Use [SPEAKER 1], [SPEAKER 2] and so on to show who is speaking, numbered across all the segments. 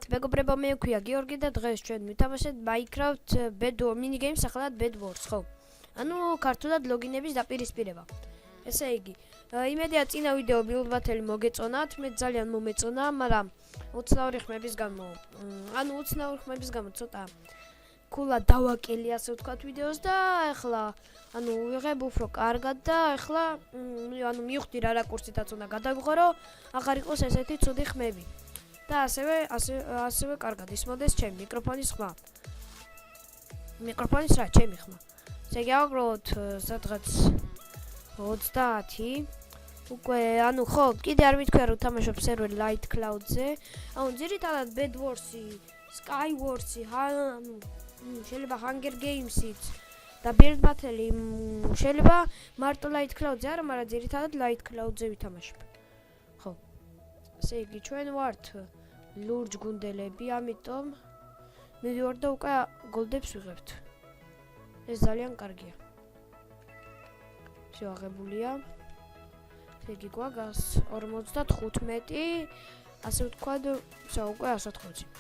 [SPEAKER 1] მოგესალმებით, მეგობრებო, მე ვქვია გიორგი და დღეს ჩვენ ვითამაშეთ Minecraft Bed Wars მინიგეიმს, სახელად Bed Wars, ხო? ანუ ქართულად ლოგინების დაპირისპირება. ესე იგი, იმედია წინა ვიდეო ბილდბათელი მოგეწონათ, მე ძალიან მომეწონა, მაგრამ 22 ხმების გამო, ცოტა კულა დავაკელი, ასე ვთქვათ, ვიდეოს და ახლა ვიღებ უფრო კარგად და ახლა მივხვდი რა რაკურსითაც უნდა გადავიღო, აღარ იყოს ესეთი ცუდი ხმები. და ასევე კარგად ისმოდეს ჩემი მიკროფონის ხმა. მიკროფონის რა, ჩემი ხმა. ესე იგი, ავაგროვოთ სადღაც 30. უკვე, ხო, კიდე არ მითქვია რომ ვთამაშობ სერვერ Light Cloud-ზე. ძირითადად Bed Wars-ი, Sky Wars-ი, შეიძლება Hunger Games-იც და Build Battle-ი შეიძლება მარტო Light Cloud-ზე არა, მაგრამ ძირითადად Light Cloud-ზე ვითამაშებ. ხო. ესე იგი, ჩვენ ვართ ლურჯ გუნდელები, ამიტომ მივიდივარ და უკვე გოლდებს ვიღებთ. ეს ძალიან კარგია. შეაღებულია. ესე იგი, გვაგას 55, ასე ვთქვათ, უკვე 180.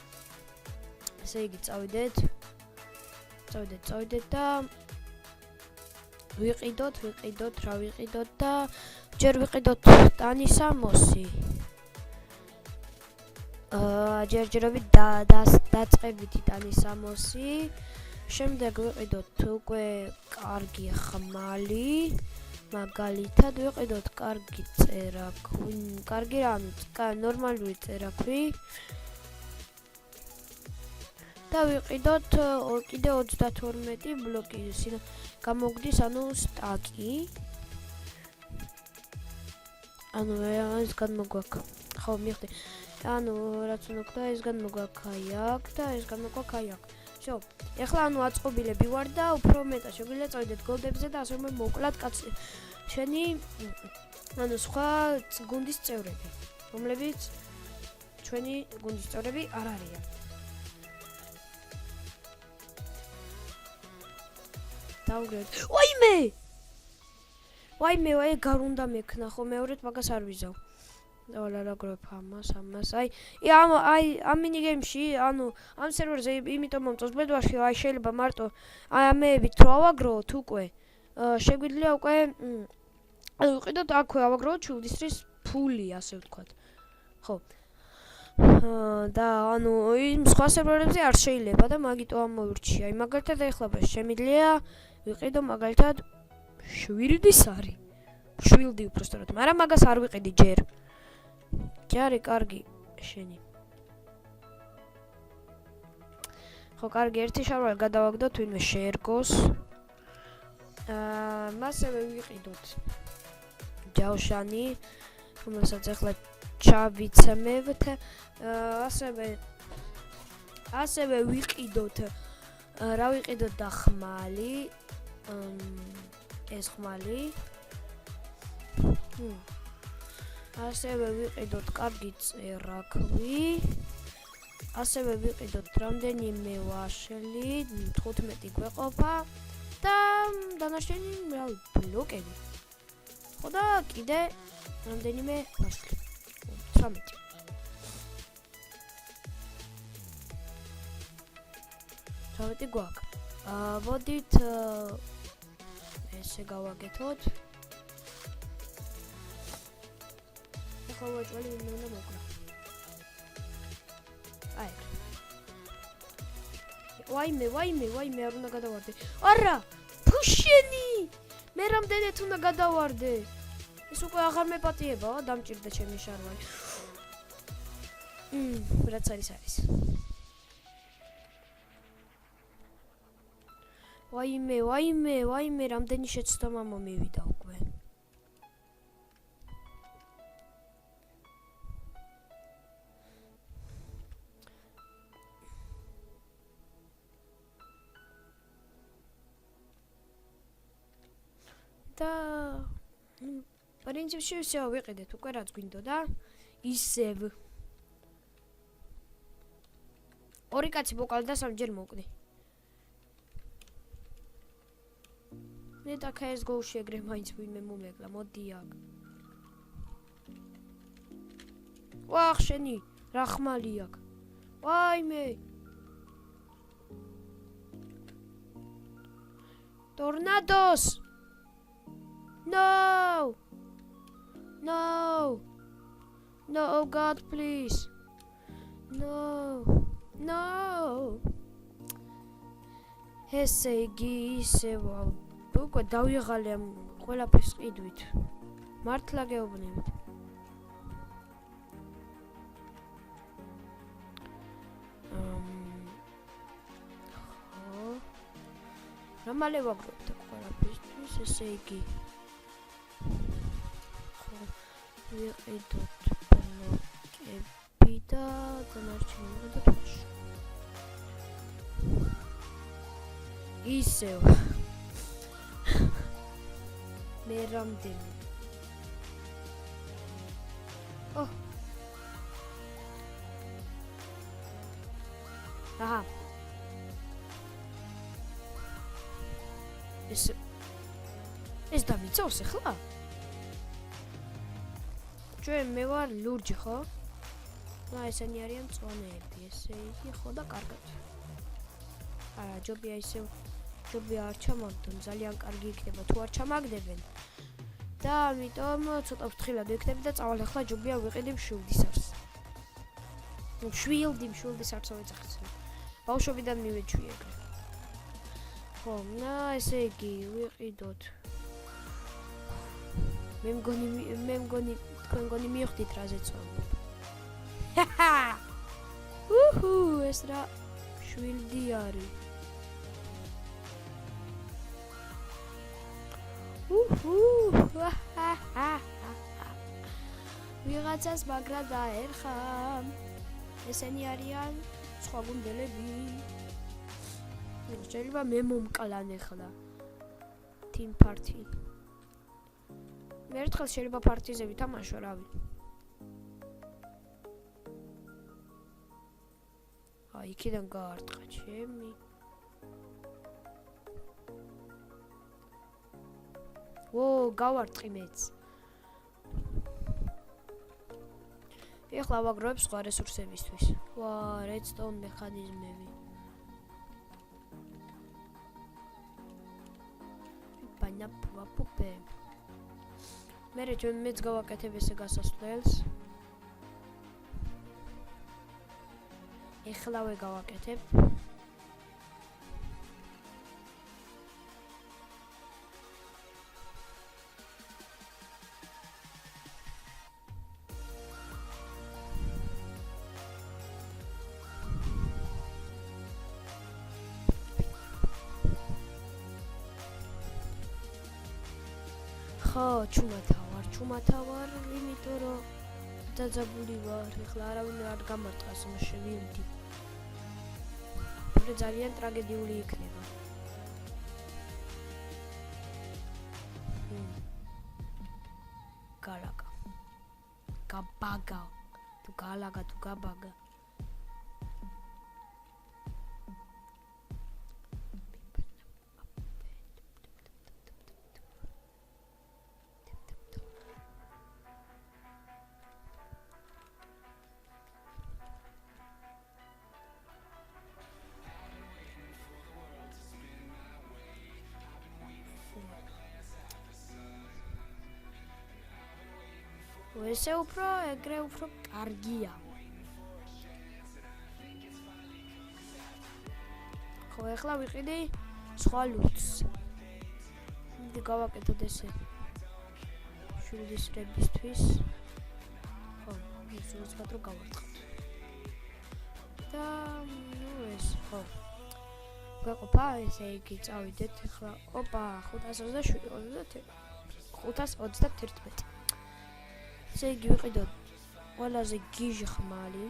[SPEAKER 1] ესე იგი, წავიდეთ და ვიყიდოთ, რა ვიყიდოთ და ჯერ ვიყიდოთ ტანისამოსი. ჯერჯერობით დაწყებითი ტანისამოსი. შემდეგ ვიყიდოთ უკვე კარგი ხმალი. მაგალითად ვიყიდოთ კარგი წერაქვი, ნორმალური წერაქვი. და ვიყიდოთ კიდე 32 ბლოკი, გამოგდის სტაკი. ეს განმოგვაქვს. ხო, მიხდი. რაც უნდა გქონდა, ეს განმოგვაქვს აქ და ეს განმოგვაქვს აქ. всё. ეხლა აწყობილები ვარ და უფრო მეტად შეგვიძლია წავიდეთ გოლდებზე და ასე მოვკლათ შენი სხვა გუნდის წევრები, რომლებიც ჩვენი გუნდის წევრები არ არიან. დავგრეთ. ვაიმე, გარ უნდა მექნა, ხო, მეორედ მაგას არ ვიზავ. დავალ რა გროფ ამას. ამ მინიგეიმში, ამ სერვერზე იმიტომ მომწონს ბედვაში, შეიძლება მარტო ამეებით რო ავაგროვოთ უკვე. შეგვიძლია უკვე ვიყიდოთ აქვე ავაგროვოთ შილდისტრის ფული, ასე ვთქვათ. ხო. და იმ სხვა სერვერებზე არ შეიძლება და მაგიტო ამოვირჩია. მაგალითად ეხლა შემიძლია ვიყიდო მაგალითად 7 7 უბრალოდ, მაგრამ მაგას არ ვიყიდი ჯერ. ჯარი კარგი შენი. ხო, კარგი, ერთი შარვალი გადავაგდოთ, ვინმე შეერგოს. მასევე ვიყიდოთ ჯავშანი, რომელსაც ახლა ჩავიცემებთ. ასევე ვიყიდოთ, რა ვიყიდოთ და ხმალი. ეს ხმალი. ასევე ვიყიდოთ კარგი წერაქვი. ასევე ვიყიდოთ რამდენიმე ვაშლი, 15 გვეყოფა და დანარჩენი ბლოკები. ხო და კიდე რამდენიმე ვაშლი. 18. გვაქვს. მოდით ესე გავაკეთოთ. ხოვაჭვალი უნდა მოკლა. ვაიმე, არ უნდა გადავარდე. არა! ფუშენი! მე რამდენად უნდა გადავარდე? ეს უკვე აღარ მეპატიება, დამჭირდა ჩემი შარვალი. რაც არის. ვაიმე, რამდენი შეცდომა მომივიდა უკვე. და პრინციპში ვსეო ვიყიდეთ უკვე რაც გვინდოდა ისევ. ორი კაცი მოკალდა და სამჯერ მოკდი. მე და CS:GO-ში ეგრე მაინც ვინმე მომეკლა, მოდი აქ. ვახ შენი, რა ხმალი აქვს? ვაიმე. Tornados! No! No! No, oh God, please! No! No! ესე იგი ისევ უკვე დავიღალე ამ ყველაფერს ყიდვით. მართლა გეუბნებით. რა მალე ვაგროვთ ყველაფერს, ესე იგი. ხო, ვიყიდოთ ბლოკები და დანარჩენი ვიყიდოთ მაშინ. ისევ. მე რამდენი. აჰა. ეს დამიწევს ახლა? ჩვენ მე ვარ ლურჯი, ხო? და ესენი არიან მწვანეები, ესე იგი, ხო და კარგად. არა, ჯობია ისევ ჯობია არ ჩამაგდონ, ძალიან კარგი იქნება თუ არ ჩამაგდებენ. და ამიტომ ცოტა ფრთხილად ვიქნები და წავალ ახლა ჯობია ვიყიდებ შვილდისარს. შვილდისარს ვეძახს. ბავშვობიდან მივეჩვი ეგრე. ხო, ესე იგი ვიყიდოთ. მე მგონი თქვენ მგონი მივხვდით რაზეც ვამბობ. ეს რა შვილდი არის. ვიღაცას მაგრა დაერხა. ესენი არიან სხვა გუნდელები. შეიძლება მე მომკლან ახლა. Team party. მე ერთხელ შეიძლება პარტიზე ვითამაშო, რავი. აი, იქიდან გაარტყა ჩემი. გავარტყი მეც. ეხლა ვაგროვებ სხვა რესურსებისთვის. redstone მექანიზმები. პუპე. მერე ჩვენ მეც გავაკეთებ ესე გასასვლელს. ეხლავე გავაკეთებ. ხო, ჩუმათავარ, იმიტომ რომ დაძაბული ვარ, ეხლა არავინ არ გამარტყას მშვილდი. უფრო ძალიან ტრაგედიული იქნება. გალაგა. გაბაგა. თუ გალაგა, თუ გაბაგა. ესე უფრო ეგრე უფრო კარგია. ხო, ეხლა ვიყიდი სხვა ლუთს. მე გავაკეთოთ ესე. შვილდის რებისთვის. ხო, ეს უცბად რო გავარტყოთ. და ეს ხო. გაყოფა ესე იგი წავიდეთ ეხლა. ოპა, 527 531. ესე იგი ვიყიდოთ ყველაზე გიჟი ხმალი.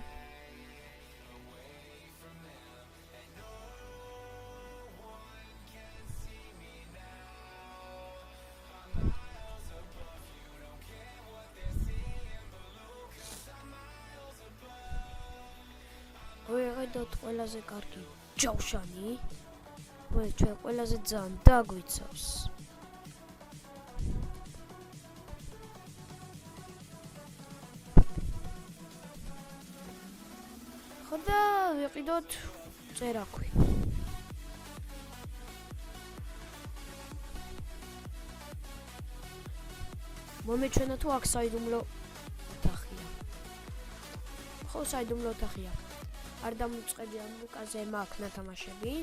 [SPEAKER 1] ვიყიდოთ ყველაზე კარგი ჯავშანი. ჩვენ ყველაზე ძალიან დაგვიცავს. და ვიყიდოთ წერაქვი. მომეჩვენა თუ აქ საიდუმლო ოთახია. ხო, საიდუმლო ოთახია. არ დამუწყებია მუკაზე მაქვს ნათამაშები.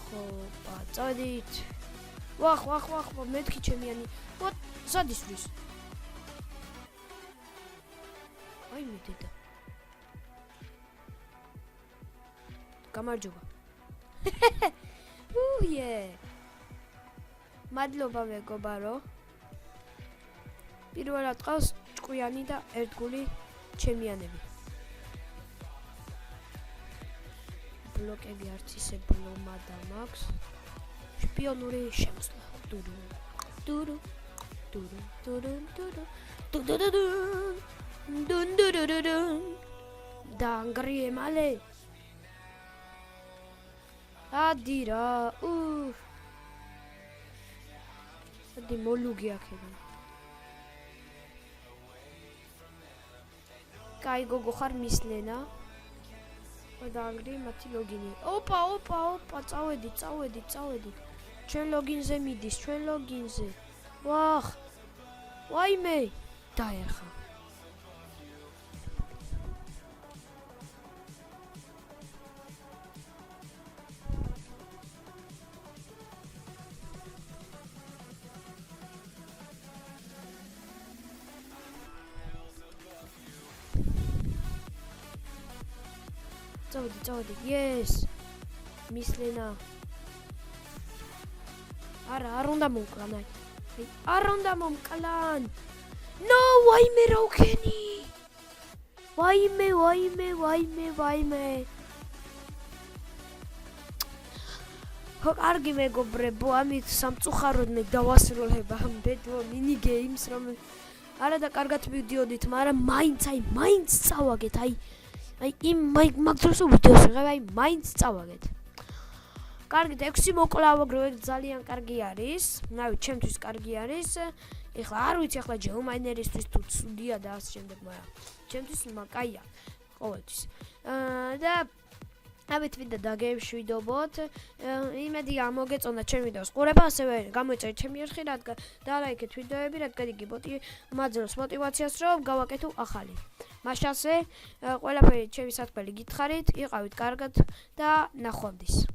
[SPEAKER 1] ხოპა, წავედით. ვახ, მეთქი ჩემიანი. სად ისვრის? აი მე დედა. გამარჯობა. მადლობა მეგობარო. პირველად ყავს ჭკვიანი და ერთგული ჩემიანები. ბლოკები არც ისე ბლომადა მაქვს. შპიონური შემოსვლა. დაანგრიე მალე. ადი რა. ადი მოლუგი აქედან. კაი გოგო ხარ მისლენა. დაანგრიე მათი ლოგინი. ოპა, წავედი. ჩვენ ლოგინზე მიდის, ჩვენ ლოგინზე. ვახ. ვაიმე. დაერხა. წავედი. Yes. მისლენა. არ უნდა მომკლან. არ უნდა მომკლან. No, ვაიმე რა უქენი. ვაიმე. ხო, კარგი მეგობრებო, ამით სამწუხაროდ მე დავასრულებ ამ ბედლო მინი გეიმს, რომელიც არა და კარგად მივდიოდით, მაგრამ მაინც წავაგეთ, აი იმ მაგდროს ვიდეოს ვიღებ, მაინც წავაგეთ. კარგით, 6 მოკლავ აგროვეთ, ძალიან კარგი არის. ნავით, ჩემთვის კარგი არის. ეხლა არ ვიცი, ეხლა ჯეომაინერისთვის თუ ცუდია და ასე შემდეგ, მაგრამ ჩემთვის კაია ყოველთვის. და ამით ვიდა დაგემშვიდობოთ. იმედი მოგეწონა ჩემი ვიდეოს ყურება, ასევე გამოიწერეთ ჩემი არხი, და ლაიქეთ ვიდეოები, რადგან იგი მაძლევს мотивაციას, რომ გავაკეთო ახალი. მაშასე ყველაფერი ჩემი სათქმელი გითხარით, იყავით კარგად და ნახვამდის.